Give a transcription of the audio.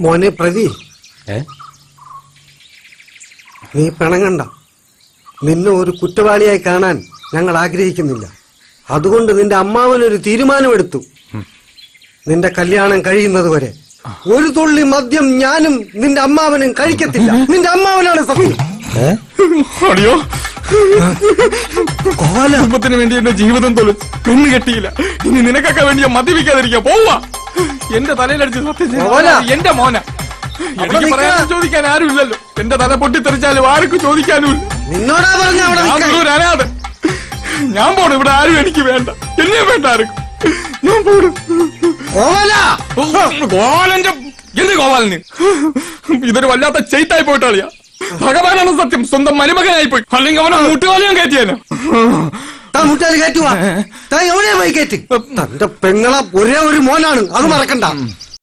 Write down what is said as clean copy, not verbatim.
മോനെ പ്രതി, നീ പിണങ്ങണ്ട. നിന്നെ ഒരു കുറ്റവാളിയായി കാണാൻ ഞങ്ങൾ ആഗ്രഹിക്കുന്നില്ല. അതുകൊണ്ട് നിന്റെ അമ്മാവനൊരു തീരുമാനമെടുത്തു. നിന്റെ കല്യാണം കഴിയുന്നത് വരെ ഒരു തുള്ളി മദ്യം ഞാനും നിന്റെ അമ്മാവനും കഴിക്കത്തില്ല. നിന്റെ അമ്മാവനാണ് സത്യം. അടിയോ, കുടുംബത്തിന് വേണ്ടി എന്റെ ജീവിതം തൊളിച്ച് പെണ്ണ് കെട്ടിയില്ല. ഇനി നിനക്കൊക്കെ വേണ്ടി മദ്യപിക്കാതിരിക്കുക. പോവാ. എന്റെ തലയിലടിച്ച് സത്യം എന്റെ മോന. എനിക്ക് പറയാനും ചോദിക്കാൻ ആരും ഇല്ലല്ലോ. എന്റെ തല പൊട്ടിത്തെറിച്ചാലും ആർക്കും ചോദിക്കാനും ഇല്ല. നിന്നോടാ പറഞ്ഞ ഞാൻ പോണു. ഇവിടെ ആരും എനിക്ക് വേണ്ട. എന്നെ വേണ്ട ആർക്കും. ഞാൻ പോടും. ഗോപാലന്റെ എന്ത് ഗോപാലന്? ഇതൊരു വല്ലാത്ത ചെയ്ത്തായി പോയിട്ടാളിയാ. ഭഗവാനാണ് സത്യം. സ്വന്തം മരുമകനായി പോയി. അല്ലെങ്കിൽ അവനെ മുട്ടുകാലിയും കയറ്റിയാലോ. മുട്ടാലി കയറ്റുവാ. എവിടെയാ പോയി കയറ്റി? തന്റെ പെങ്ങളെ ഒരേ ഒരു മോനാണ്. അത് മറക്കണ്ട.